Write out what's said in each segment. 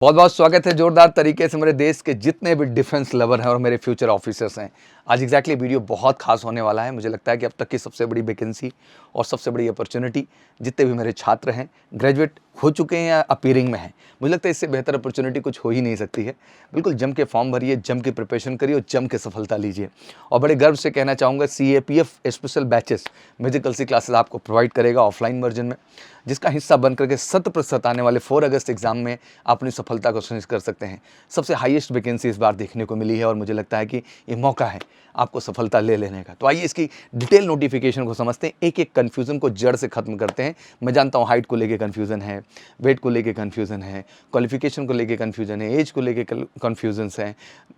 बहुत बहुत स्वागत है जोरदार तरीके से मेरे देश के जितने भी डिफेंस लवर हैं और मेरे फ्यूचर ऑफिसर्स हैं। आज एग्जैक्टली वीडियो बहुत खास होने वाला है। मुझे लगता है कि अब तक की सबसे बड़ी वैकेंसी और सबसे बड़ी अपॉर्चुनिटी, जितने भी मेरे छात्र हैं ग्रेजुएट हो चुके हैं या अपीयरिंग में हैं, मुझे लगता है इससे बेहतर अपॉर्चुनिटी कुछ हो ही नहीं सकती है। बिल्कुल जम के फॉर्म भरिए, जम के प्रिपरेशन करिए और जम के सफलता लीजिए। और बड़े गर्व से कहना चाहूँगा CAPF special batches major Kalsi classes आपको प्रोवाइड करेगा ऑफलाइन वर्जन में, जिसका हिस्सा बन करके 100% आने वाले 4 अगस्त एग्जाम में अपनी सफलता को सुनिश्चित कर सकते हैं। सबसे हाईएस्ट वैकेंसी इस बार देखने को मिली है और मुझे लगता है कि ये मौका है आपको सफलता ले लेने का। तो आइए इसकी डिटेल नोटिफिकेशन को समझते हैं, एक एक कन्फ्यूज़न को जड़ से खत्म करते हैं। मैं जानता हूँ हाइट को लेके कन्फ्यूज़न है, वेट को लेके कन्फ्यूज़न है, क्वालिफिकेशन को लेके कन्फ्यूज़न है, एज को लेके कन्फ्यूजन्स हैं,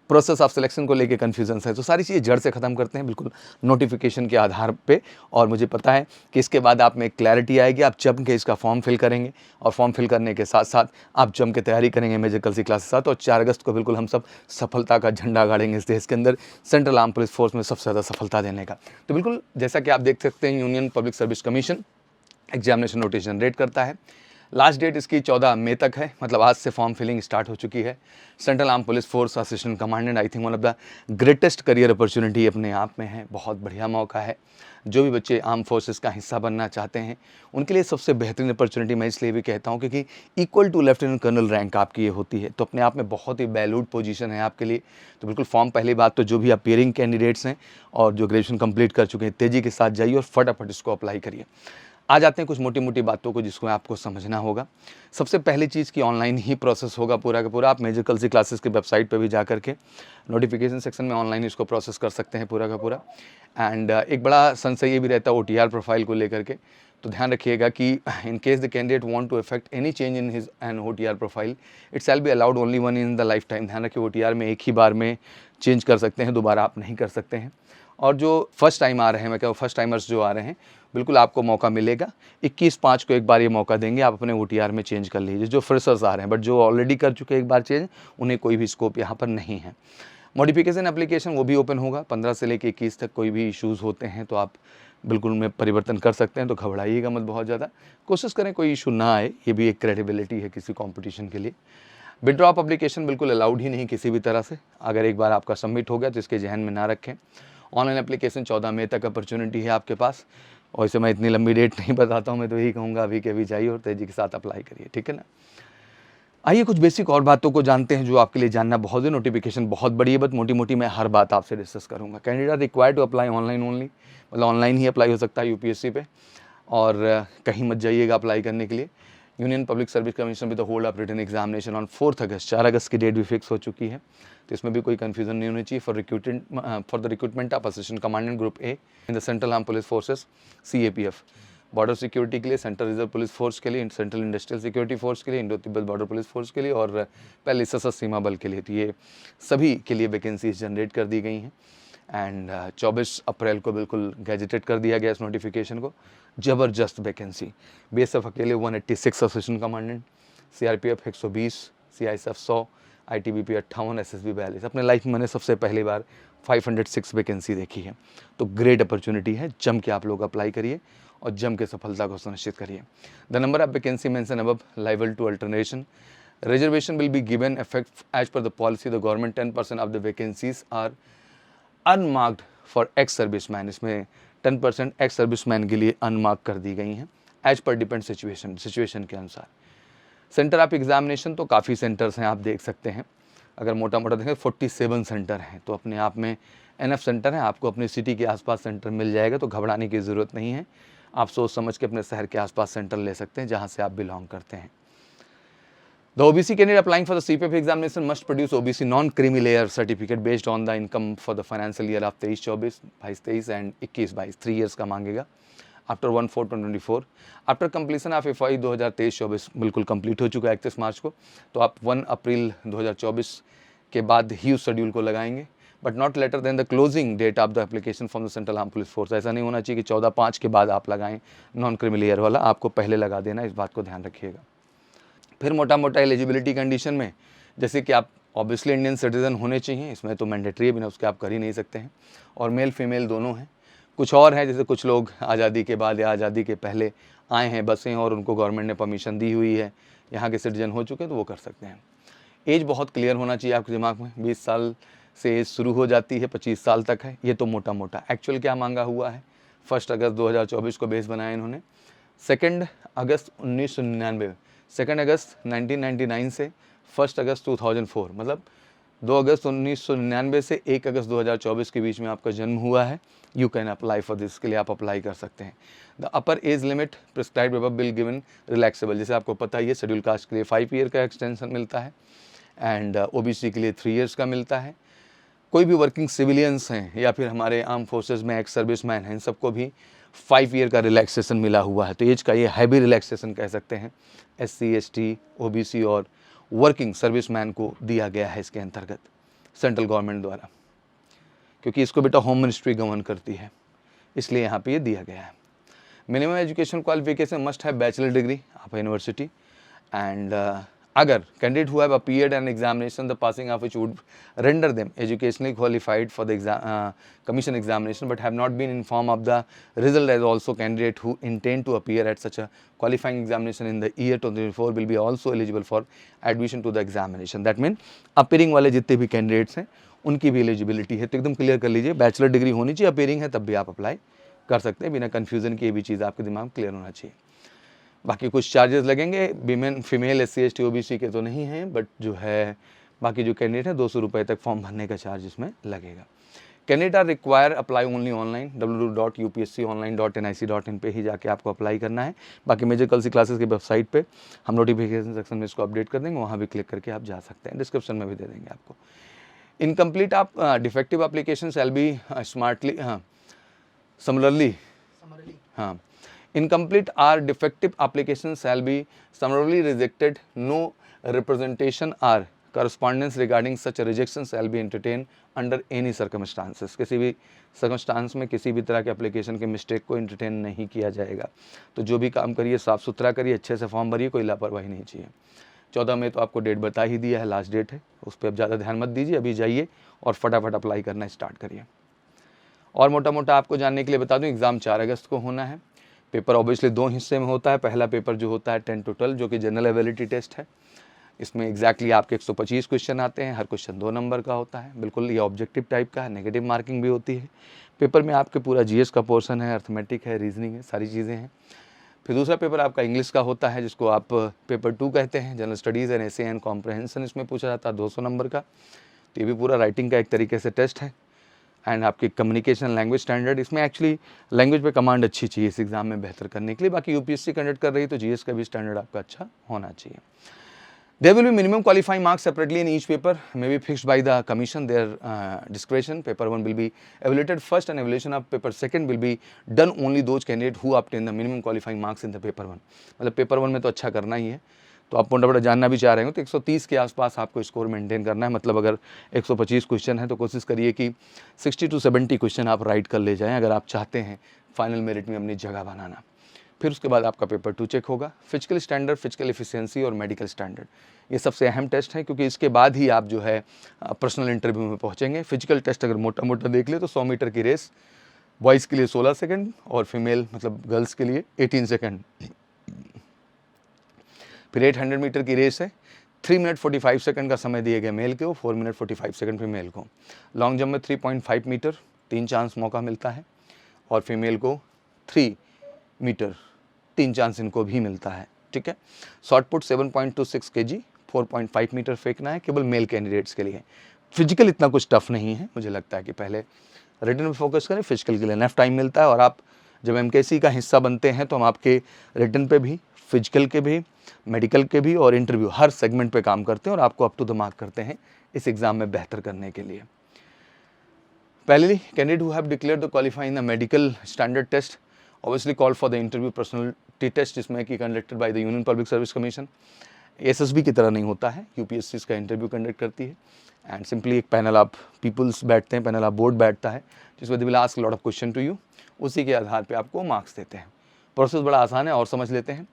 प्रोसेस ऑफ सिलेक्शन को लेके कन्फ्यूजन्स है। तो सारी चीज़ें जड़ से ख़त्म करते हैं बिल्कुल नोटिफिकेशन के आधार पे। और मुझे पता है कि इसके बाद आप में क्लैरिटी आएगी, आप जम के इसका फॉर्म फिल करेंगे और फॉर्म फिल करने के साथ साथ आप जम के तैयारी करेंगे मेजर कलसी क्लास के साथ। और 4 अगस्त को बिल्कुल हम सब सफलता का झंडा गाड़ेंगे इस देश के अंदर, सेंट्रल आर्म पुलिस फोर्स में सबसे ज़्यादा सफलता देने का। तो बिल्कुल जैसा कि आप देख सकते हैं, union public service commission examination notice generate करता है। लास्ट डेट इसकी 14 मई तक है, मतलब आज से फॉर्म फिलिंग स्टार्ट हो चुकी है। Central arm police force assistant commandant, I think one of the greatest career opportunity अपने आप में है। बहुत बढ़िया मौका है। जो भी बच्चे आर्म फोर्सेस का हिस्सा बनना चाहते हैं उनके लिए सबसे बेहतरीन अपॉर्चुनिटी मैं इसलिए भी कहता हूं क्योंकि equal to lieutenant colonel rank आपकी ये होती है। तो अपने आप में बहुत ही वैल्यूड पोजीशन है आपके लिए। तो बिल्कुल फॉर्म, पहली बात तो जो भी अपीयरिंग कैंडिडेट्स हैं और जो ग्रेजुएशन कंप्लीट कर चुके हैं, तेज़ी के साथ जाइए और फटाफट इसको अप्लाई करिए। आ जाते हैं कुछ मोटी मोटी बातों को जिसको आपको समझना होगा। सबसे पहली चीज़ कि ऑनलाइन ही प्रोसेस होगा पूरा का पूरा। आप मेजर कलसी क्लासेस के वेबसाइट पे भी जा करके नोटिफिकेशन सेक्शन में ऑनलाइन इसको प्रोसेस कर सकते हैं पूरा का पूरा। एंड एक बड़ा संशय ये भी रहता है OTR प्रोफाइल को लेकर के। तो ध्यान रखिएगा कि in case the candidate want to effect any change in his an OTR profile, it shall be allowed only one in the life time. ध्यान रखिए OTR में एक ही बार में चेंज कर सकते हैं, दोबारा आप नहीं कर सकते हैं। और जो फर्स्ट टाइम आ रहे हैं, मैं कहूँ फर्स्ट टाइमर्स जो आ रहे हैं, बिल्कुल आपको मौका मिलेगा। 21/5 को एक बार ये मौका देंगे, आप अपने OTR में चेंज कर लीजिए। जो फ्रेशर्स आ रहे हैं, बट जो ऑलरेडी कर चुके हैं एक बार चेंज, उन्हें कोई भी स्कोप यहाँ पर नहीं है। मॉडिफिकेशन एप्लीकेशन वो भी ओपन होगा 15 से लेकर 21 तक। कोई भी इश्यूज़ होते हैं तो आप बिल्कुल में परिवर्तन कर सकते हैं, तो घबराइएगा मत बहुत ज़्यादा। कोशिश करें कोई इशू ना आए, ये भी एक क्रेडिबिलिटी है किसी कॉम्पिटिशन के लिए। विड्रॉ एप्लीकेशन बिल्कुल अलाउड ही नहीं किसी भी तरह से। अगर एक बार आपका सबमिट हो गया तो इसके जहन में ना रखें। ऑनलाइन एप्लीकेशन 14 मई तक अपॉर्चुनिटी है आपके पास। और इसे मैं इतनी लंबी डेट नहीं बताता हूँ, मैं तो यही कहूँगा अभी के अभी जाइए और तेज़ी के साथ अप्लाई करिए, ठीक है ना। आइए कुछ बेसिक और बातों को जानते हैं जो आपके लिए जानना बहुत है। नोटिफिकेशन बहुत बड़ी है, बट मोटी मोटी मैं हर बात आपसे डिस्कस करूँगा। Candidate required to apply online only, मतलब ऑनलाइन ही अप्लाई हो सकता है UPSC पे। और कहीं मत जाइएगा अप्लाई करने के लिए। Union public service commission with the hold of written examination on 4 August, 4 अगस्त की डेट भी फिक्स हो चुकी है। तो इसमें भी कोई कन्फ्यूजन नहीं होनी चाहिए। For the recruitment of assistant commandant group A in the central arm police forces CAPF, border security के लिए, सेंट्रल रिजर्व पुलिस फोर्स के लिए, सेंट्रल इंडस्ट्रियल सिक्योरिटी फोर्स के लिए, Indo Tibet border police force के लिए और पहले सशस्त्र सीमा बल के लिए। तो ये सभी के लिए वैकेंसीज जनरेट कर दी गई हैं। एंड 24 अप्रैल को बिल्कुल गैजेटेड कर दिया गया इस नोटिफिकेशन को। ज़बरदस्त वैकेंसी। BSF अकेले 186 assistant commandant, CRPF 120, CISF 100, ITBP 58, SSB 42। अपने लाइफ में मैंने सबसे पहली बार 506 वैकेंसी देखी है। तो ग्रेट अपॉर्चुनिटी है, जम के आप लोग अप्लाई करिए और जम के सफलता को सुनिश्चित करिए। The number of vacancy mention above liable to alternation. Reservation will be given effect as per the policy. The government 10% of the vacancies are unmarked for ex serviceman। इसमें 10% एक्स सर्विसमैन के लिए अनमार्क कर दी गई हैं as per depend situation के अनुसार। Centre of examination तो काफ़ी सेंटर्स हैं, आप देख सकते हैं। अगर मोटा मोटा देखें 47 सेंटर हैं, तो अपने आप में NF सेंटर हैं। आपको अपनी सिटी के आसपास सेंटर मिल जाएगा, तो घबराने की ज़रूरत नहीं है। आप सोच समझ के अपने शहर के आसपास सेंटर ले सकते हैं जहाँ से आप बिलोंग करते हैं। The OBC candidate applying for the CPF examination must produce OBC non-creamy layer certificate based on the income for the financial year of 23-24, 22-23 and 21-22, 3 years का मांगेगा। After 1/4/2024, after completion of FY 2023-24 बिल्कुल complete हो चुका है 31 मार्च को। तो आप 1 अप्रैल 2024 के बाद ही उस शेड्यूल को लगाएंगे, but not later than the closing date of the application from the central arm police force. ऐसा नहीं होना चाहिए कि 14/5 के बाद आप लगाएं नॉन क्रीमी लेयर वाला, आपको पहले लगा देना, इस बात को ध्यान रखिएगा। फिर मोटा मोटा एलिजिबिलिटी कंडीशन में, जैसे कि आप ऑब्वियसली इंडियन सिटीजन होने चाहिए, इसमें तो मैंडेटरी है, बिना उसके आप कर ही नहीं सकते हैं। और मेल फीमेल दोनों हैं। कुछ और है, जैसे कुछ लोग आज़ादी के बाद या आज़ादी के पहले आए हैं, बसे हैं और उनको गवर्नमेंट ने परमिशन दी हुई है, यहाँ के सिटीजन हो चुके हैं, तो वो कर सकते हैं। एज बहुत क्लियर होना चाहिए आपके दिमाग में, 20 साल से एज शुरू हो जाती है, 25 साल तक है, ये तो मोटा मोटा। एक्चुअल क्या मांगा हुआ है, 1 अगस्त 2024 को बेस बनाया इन्होंने, 2 अगस्त 1999, 2 अगस्त 1999 से 1 अगस्त 2004, मतलब 2 अगस्त 1999 से 1 अगस्त 2024 के बीच में आपका जन्म हुआ है, you can apply for this, के लिए आप अप्लाई कर सकते हैं। The upper age limit prescribed above will given relaxable, जैसे आपको पता ही है शेड्यूल कास्ट के लिए 5 ईयर का एक्सटेंशन मिलता है एंड ओबीसी के लिए 3 ईयर्स का मिलता है। कोई भी वर्किंग सिविलियंस हैं या फिर हमारे आर्म फोर्सेज में एक्स सर्विस मैन हैं, इन सबको भी 5 ईयर का रिलैक्सेशन मिला हुआ है। तो एज का ये हैवी रिलैक्सेशन कह सकते हैं, SC ST OBC और वर्किंग सर्विस मैन को दिया गया है इसके अंतर्गत सेंट्रल गवर्नमेंट द्वारा, क्योंकि इसको बेटा होम मिनिस्ट्री गवर्न करती है, इसलिए यहाँ पे ये दिया गया है। मिनिमम एजुकेशन क्वालिफिकेशन मस्ट है bachelor degree of university and अगर candidate who have appeared an examination the passing of which would render them educationally qualified for the commission examination but have not been informed of the result, as also candidate who intend to appear at such a qualifying examination in the year 2024 will be also eligible for admission to the examination. That means appearing वाले जितने भी candidates हैं उनकी भी eligibility है, तो एकदम clear कर लीजिए, बैचलर डिग्री होनी चाहिए, अपीयरिंग है तब भी आप अप्लाई कर सकते हैं बिना कन्फ्यूजन की, ये भी चीज़ आपके दिमाग में क्लियर होना चाहिए। बाकी कुछ चार्जेस लगेंगे, women female SC ST OBC के तो नहीं हैं, बट जो है बाकी जो कैंडिडेट है 200 रुपये तक फॉर्म भरने का चार्ज इसमें लगेगा। Candidate are require apply only online, www.upsconline.nic.in पे ही जाके आपको अप्लाई करना है। बाकी मेजर कल सी क्लासेस की वेबसाइट पे हम नोटिफिकेशन सेक्शन में इसको अपडेट कर देंगे, वहाँ भी क्लिक करके आप जा सकते हैं, डिस्क्रिप्शन में भी दे देंगे आपको। इनकम्प्लीट आप defective application shall be smartly समरली incomplete or defective applications shall be summarily rejected. No representation or correspondence regarding such a rejection shall be entertained under any circumstances. किसी भी circumstance में किसी भी तरह के application के mistake को entertain नहीं किया जाएगा। तो जो भी काम करिए साफ़ सुथरा करिए, अच्छे से फॉर्म भरिए, कोई लापरवाही नहीं चाहिए। 14 मई तो आपको डेट बता ही दिया है, लास्ट डेट है, उस पर अब ज़्यादा ध्यान मत दीजिए, अभी जाइए और फटाफट अप्लाई करना स्टार्ट करिए। और मोटा मोटा आपको जानने के लिए बता दूं, एग्ज़ाम 4 अगस्त को होना है। पेपर ऑब्वियसली 2 हिस्से में होता है। पहला पेपर जो होता है 10 to 12 जो कि जनरल एबिलिटी टेस्ट है, इसमें एग्जैक्टली आपके 125 क्वेश्चन आते हैं, हर क्वेश्चन 2 नंबर का होता है, बिल्कुल ये ऑब्जेक्टिव टाइप का है, नेगेटिव मार्किंग भी होती है। पेपर में आपके पूरा GS का पोर्सन है, अर्थमेटिक है, रीजनिंग है, सारी चीज़ें हैं। फिर दूसरा पेपर आपका इंग्लिश का होता है, जिसको आप पेपर 2 कहते हैं, general studies and essay and comprehension इसमें पूछा जाता है 200 नंबर का। तो ये भी पूरा राइटिंग का एक तरीके से टेस्ट है। एंड आपकी कम्युनिकेशन लैंग्वेज स्टैंडर्ड, इसमें एक्चुअली लैंग्वेज पे कमांड अच्छी चाहिए इस एग्जाम में बेहतर करने के लिए। बाकी UPSC कंडक्ट कर रही है तो GS का भी स्टैंडर्ड आपका अच्छा होना चाहिए। There will be minimum qualifying marks separately in each paper may be fixed by the commission, their discretion. Paper 1 will be evaluated first and evaluation of paper 2 will be done only those candidate who obtain the minimum qualifying marks in the paper 1। मतलब paper 1 में तो अच्छा करना ही है, तो आप मोटा मोटा जानना भी चाह रहे हो तो 130 के आसपास आपको स्कोर मेंटेन करना है। मतलब अगर 125 क्वेश्चन है तो कोशिश करिए कि 60 to 70 क्वेश्चन आप राइट कर ले जाएं, अगर आप चाहते हैं फाइनल मेरिट में अपनी जगह बनाना। फिर उसके बाद आपका पेपर 2 चेक होगा, फिजिकल स्टैंडर्ड, फिजिकल एफिशिएंसी और मेडिकल स्टैंडर्ड, ये सबसे अहम टेस्ट है, क्योंकि इसके बाद ही आप जो है पर्सनल इंटरव्यू में पहुँचेंगे। फिजिकल टेस्ट अगर मोटा मोटा देख ले तो 100 मीटर की रेस बॉयज़ के लिए 16 सेकेंड और फीमेल मतलब गर्ल्स के लिए 18 सेकेंड। फिर 800 मीटर की रेस है, 3 मिनट 45 सेकंड का समय दिए गए मेल को, 4 मिनट 45 सेकंड फीमेल को। लॉन्ग जंप में 3.5 मीटर 3 चांस मौका मिलता है और फीमेल को 3 मीटर 3 चांस इनको भी मिलता है, ठीक है। शॉर्ट पुट 7.26 kg 4.5 मीटर फेंकना है, केवल मेल कैंडिडेट्स के लिए। फिजिकल इतना कुछ टफ नहीं है, मुझे लगता है कि पहले रिटन में फोकस करें, फिजिकल के लिए इनफ टाइम मिलता है। और आप जब MKC का हिस्सा बनते हैं तो हम आपके रिटन पे भी, फिजिकल के भी, मेडिकल के भी और इंटरव्यू हर सेगमेंट पे काम करते हैं और आपको अप टू द मार्क करते हैं इस एग्जाम में बेहतर करने के लिए। पहले candidate who have declared the qualify in the medical standard test obviously call for the interview personality test, जिसमें कि conducted by the union public service commission. SSB की तरह नहीं होता है, UPSC इसका इंटरव्यू कंडक्ट करती है एंड सिंपली एक पैनल ऑफ पीपल्स बैठते हैं, पैनल ऑफ बोर्ड बैठता है, जिसमें they will ask lot of question to you, उसी के आधार पे आपको मार्क्स देते हैं। प्रोसेस बड़ा आसान है और समझ लेते हैं।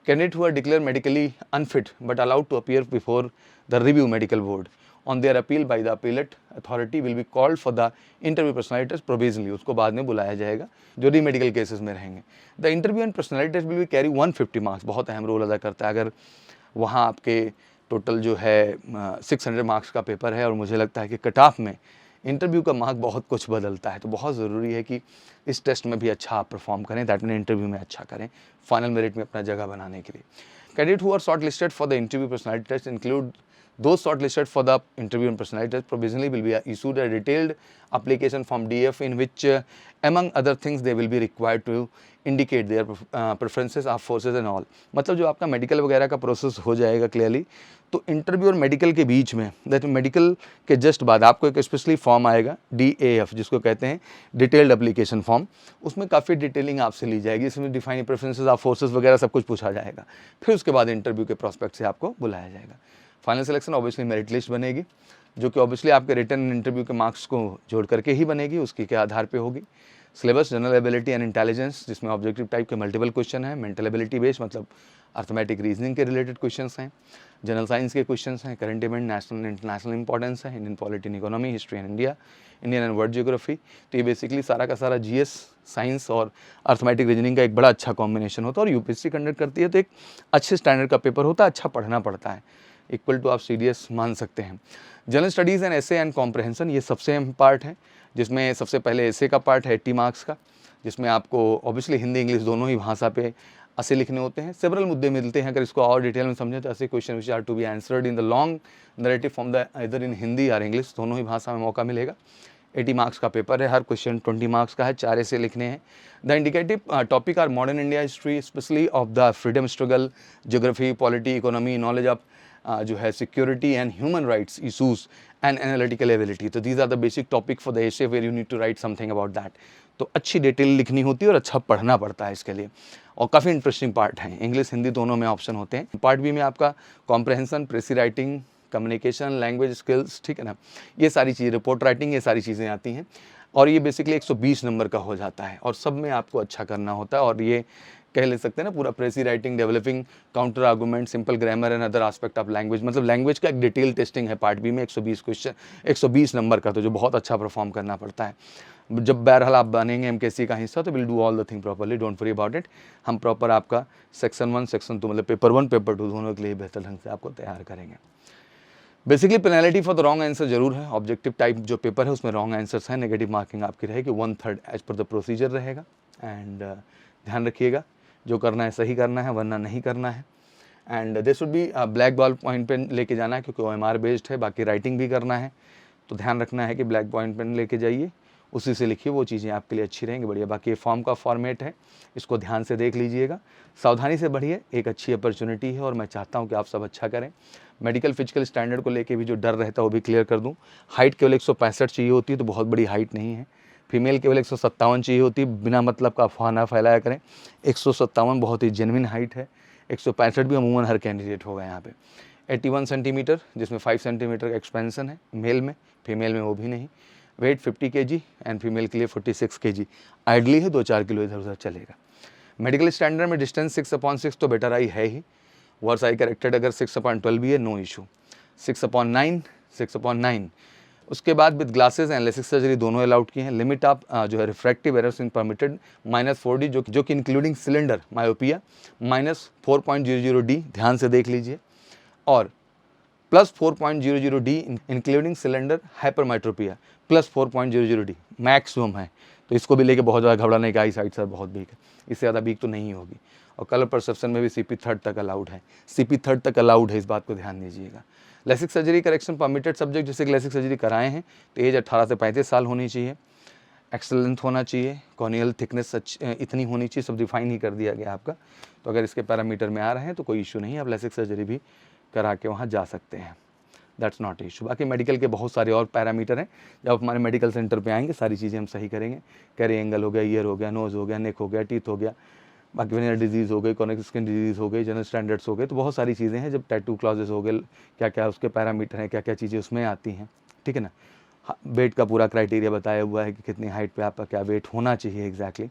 Candidate who are declared medically unfit but allowed to appear before the review medical board on their appeal by the appellate authority will be called for the interview personality test provisionally, उसको बाद में बुलाया जाएगा जो री medical cases में रहेंगे। The interview and personality test will be carry 150 marks, बहुत अहम रोल अदा करता है। अगर वहाँ आपके टोटल जो है 600 मार्क्स का पेपर है और मुझे लगता है कि कट ऑफ में इंटरव्यू का मार्क बहुत कुछ बदलता है। तो बहुत ज़रूरी है कि इस टेस्ट में भी अच्छा आप परफॉर्म करें, दैट मीन इंटरव्यू में अच्छा करें फाइनल मेरिट में अपना जगह बनाने के लिए। Candidate who are shortlisted for the interview personality test include those shortlisted for the interview and personality test provisionally will be issued a detailed application form DF in which among other things they will be required to indicate their preferences of forces and all। मतलब जो आपका medical वगैरह का process हो जाएगा clearly, तो interview और medical के बीच में दैट मेडिकल के जस्ट बाद आपको एक स्पेशली फॉर्म आएगा DAF जिसको कहते हैं डिटेल्ड एप्लीकेशन फॉर्म। उसमें काफ़ी डिटेलिंग आपसे ली जाएगी, इसमें डिफाइन प्रेफरेंसेस ऑफ फोर्सेस वगैरह सब कुछ पूछा जाएगा। फिर उसके बाद इंटरव्यू के प्रोस्पेक्ट से आपको बुलाया जाएगा। Final selection obviously merit list बनेगी, जो कि ऑब्वियसली आपके रिटन इंटरव्यू के मार्क्स को जोड़ करके ही बनेगी, उसकी के आधार पे होगी। Syllabus general ability and intelligence, जिसमें ऑब्जेक्टिव टाइप के मल्टीपल क्वेश्चन है। मेंटल एबिलिटी बेस्ड मतलब अर्थमेटिक रीजनिंग के रिलेटेड क्वेश्चंस हैं। जनरल साइंस के क्वेश्चंस हैं। Current event, national international importance है। Indian polity and economy, history and India, Indian and world geography. तो ये बेसिकली सारा का सारा GS, साइंस और अर्थमेटिक रीजनिंग का एक बड़ा अच्छा कॉम्बिनेशन होता है। और UPSC कंडक्ट करती है तो एक अच्छे स्टैंडर्ड का पेपर होता है, अच्छा पढ़ना पड़ता है, इक्वल टू आप CDS मान सकते हैं। General studies and essay and comprehension, ये सबसे अहम पार्ट है, जिसमें सबसे पहले एसे का पार्ट है 80 मार्क्स का, जिसमें आपको ऑब्वियसली हिंदी इंग्लिश दोनों ही भाषा पे ऐसे लिखने होते हैं। सेवरल मुद्दे मिलते हैं, अगर इसको और डिटेल में समझें तो ऐसे question which are to be answered in the long narrative from the either in Hindi और इंग्लिश, दोनों ही भाषा में मौका मिलेगा। 80 मार्क्स का पेपर है, हर क्वेश्चन 20 मार्क्स का है, 4 ऐसे लिखने हैं। The indicative topic are modern India history, specially of the freedom struggle, geography, polity, economy, knowledge of जो है security and human rights issues and analytical ability. तो these are the basic topic for the essay where you need to write something about that. तो अच्छी detail लिखनी होती है और अच्छा पढ़ना पड़ता है इसके लिए, और काफ़ी इंटरेस्टिंग पार्ट है। इंग्लिश हिंदी दोनों में ऑप्शन होते हैं। पार्ट बी में आपका comprehension, precis writing, communication, language skills, ठीक है ना, ये सारी चीज़ें, रिपोर्ट राइटिंग, ये सारी चीज़ें आती हैं। और ये बेसिकली 120 नंबर का हो जाता है और सब में आपको अच्छा करना होता है। और ये कह ले सकते हैं ना पूरा प्रेसी writing, developing counter argument, simple grammar and other aspect of language, मतलब लैंग्वेज का एक डिटेल टेस्टिंग है पार्ट बी में 120 क्वेश्चन, 120 नंबर का, तो जो बहुत अच्छा परफॉर्म करना पड़ता है। जब बहरहाल आप बनेंगे MKC का हिस्सा तो will do all the thing properly, don't worry about it. हम प्रॉपर आपका सेक्शन 1 सेक्शन 2 मतलब पेपर 1 पेपर 2 दोनों के लिए बेहतर ढंग से आपको तैयार करेंगे। Basically penalty for the wrong answer जरूर है। ऑब्जेक्टिव टाइप जो पेपर है उसमें रॉन्ग आंसर्स हैं, नेगेटिव मार्किंग आपकी रहेगी, 1/3 एज पर द प्रोसीजर रहेगा। एंड ध्यान रखिएगा, जो करना है सही करना है, वरना नहीं करना है। And this should be black ball point pen लेके जाना है, क्योंकि OMR बेस्ड है, बाकी राइटिंग भी करना है, तो ध्यान रखना है कि ब्लैक पॉइंट पेन लेके जाइए, उसी से लिखिए, वो चीज़ें आपके लिए अच्छी रहेंगी, बढ़िया। बाकी ये फॉर्म का फॉर्मेट है, इसको ध्यान से देख लीजिएगा, सावधानी से बढ़िए, एक अच्छी अपॉर्चुनिटी है और मैं चाहता हूँ कि आप सब अच्छा करें। मेडिकल फिजिकल स्टैंडर्ड को लेके भी जो डर रहता है वो भी क्लियर कर दूँ। हाइट केवल 165 चाहिए होती है, तो बहुत बड़ी हाइट नहीं है। फीमेल केवल 157 चाहिए होती है, बिना मतलब का अफवाह ना फैलाया करें। 157 बहुत ही जेन्युइन हाइट है, 165 भी अमूमन हर कैंडिडेट होगा यहाँ पे। 81 सेंटीमीटर, जिसमें 5 सेंटीमीटर का एक्सपेंसन है मेल में, फीमेल में वो भी नहीं। वेट 50 kg एंड फीमेल के लिए 46 kg, आइडली है, 2-4 किलो इधर उधर चलेगा। मेडिकल स्टैंडर्ड में डिस्टेंस 6/6 तो बेटर आई है ही, वर्स आई करेक्टेड अगर 6/12 भी है, नो इशू। 6/9, 6/9 उसके बाद with glasses and LASIK surgery दोनों अलाउड किए हैं। लिमिट ऑफ जो है refractive errors in permitted -4D, जो कि इंक्लूडिंग सिलेंडर मायोपिया, -4.00D, ध्यान से देख लीजिए, और +4.00D including cylinder hypermetropia, +4.00D maximum है। तो इसको भी लेके बहुत ज़्यादा घबराने का, आई साइड सर बहुत वीक है, इससे ज़्यादा वीक तो नहीं होगी। और कलर परसेप्शन में भी CP 3rd तक अलाउड है, CP 3rd तक अलाउड है, इस बात को ध्यान दीजिएगा। LASIK surgery correction permitted subject, जैसे कि लेसिक सर्जरी कराए हैं तो एज 18 से 35 साल होनी चाहिए, एक्सल लेंथ होना चाहिए, कॉर्नियल थिकनेस इतनी होनी चाहिए, सब डिफाइन ही कर दिया गया आपका। तो अगर इसके पैरामीटर में आ रहे हैं तो कोई इशू नहीं है, आप लेसिक सर्जरी भी करा के वहाँ जा सकते हैं, दैट्स नॉट इशू। बाकी मेडिकल के बहुत सारे और पैरामीटर हैं, जब आप हमारे मेडिकल सेंटर पे आएंगे सारी चीज़ें हम सही करेंगे। कैरी एंगल हो गया, ईयर हो गया, नोज़ हो गया, नेक हो गया, टीथ हो गया, बाकी वेनियर डिजीज़ हो गई, कॉनिक स्किन डिजीज़ हो गई, जनरल स्टैंडर्ड्स हो गए, तो बहुत सारी चीज़ें हैं। जब टैटू क्लॉजेस हो गए, क्या क्या उसके पैरामीटर हैं, क्या क्या चीज़ें उसमें आती हैं, ठीक है ना। वेट का पूरा क्राइटेरिया बताया हुआ है कि कितनी हाइट पे आपका क्या वेट होना चाहिए एग्जैक्टली,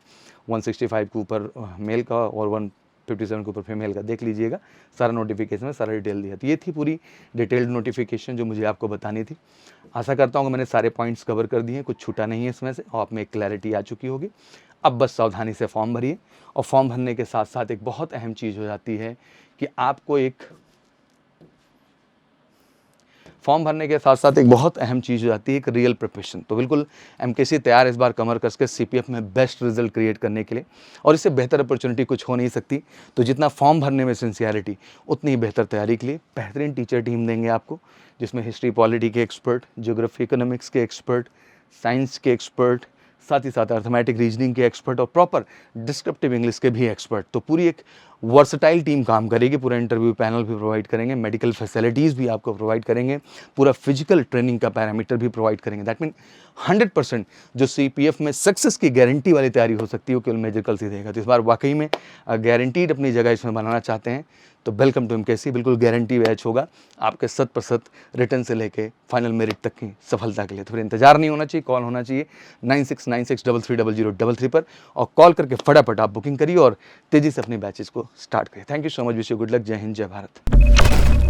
165 के ऊपर मेल का और 157 के ऊपर फीमेल का, देख लीजिएगा, सारा नोटिफिकेशन में सारा डिटेल दिया। तो ये थी पूरी डिटेल्ड नोटिफिकेशन जो मुझे आपको बतानी थी। आशा करता हूँ कि मैंने सारे पॉइंट्स कवर कर दिए हैं, कुछ छूटा नहीं है इसमें से, और आप में एक क्लैरिटी आ चुकी होगी। अब बस सावधानी से फॉर्म भरिए, और फॉर्म भरने के साथ साथ एक बहुत अहम चीज़ हो जाती है कि आपको एक फॉर्म भरने के साथ साथ एक बहुत अहम चीज़ हो जाती है, एक रियल प्रिपरेशन। तो बिल्कुल एमकेसी तैयार इस बार कमर कस के सीपीएफ में बेस्ट रिजल्ट क्रिएट करने के लिए, और इससे बेहतर अपॉर्चुनिटी कुछ हो नहीं सकती। तो जितना फॉर्म भरने में सिंसियरिटी, उतनी ही बेहतर तैयारी के लिए बेहतरीन टीचर टीम देंगे आपको, जिसमें हिस्ट्री पॉलिटी के एक्सपर्ट, ज्योग्राफी इकोनॉमिक्स के एक्सपर्ट, साइंस के एक्सपर्ट, साथ ही साथ अर्थमेटिक रीजनिंग के एक्सपर्ट और प्रॉपर डिस्क्रिप्टिव इंग्लिश के भी एक्सपर्ट। तो पूरी एक वर्सटाइल टीम काम करेगी। पूरा इंटरव्यू पैनल भी प्रोवाइड करेंगे, मेडिकल फैसिलिटीज़ भी आपको प्रोवाइड करेंगे, पूरा फिजिकल ट्रेनिंग का पैरामीटर भी प्रोवाइड करेंगे। दैट मीन 100% जो सीपीएफ में सक्सेस की गारंटी वाली तैयारी हो सकती है वो केवल मेडिकल से देगा। तो इस बार वाकई में गारंटीड अपनी जगह इसमें बनाना चाहते हैं तो वेलकम टू एमकेसी। बिल्कुल गारंटी बैच होगा आपके 100% रिटर्न से लेके फाइनल मेरिट तक की सफलता के लिए। तो फिर इंतजार नहीं होना चाहिए, कॉल होना चाहिए 9696330033 पर, और कॉल करके फटाफट आप बुकिंग करिए और तेज़ी से अपने बैचेस को स्टार्ट करिए। Thank you so much, wish you good luck. जय हिंद, जय भारत।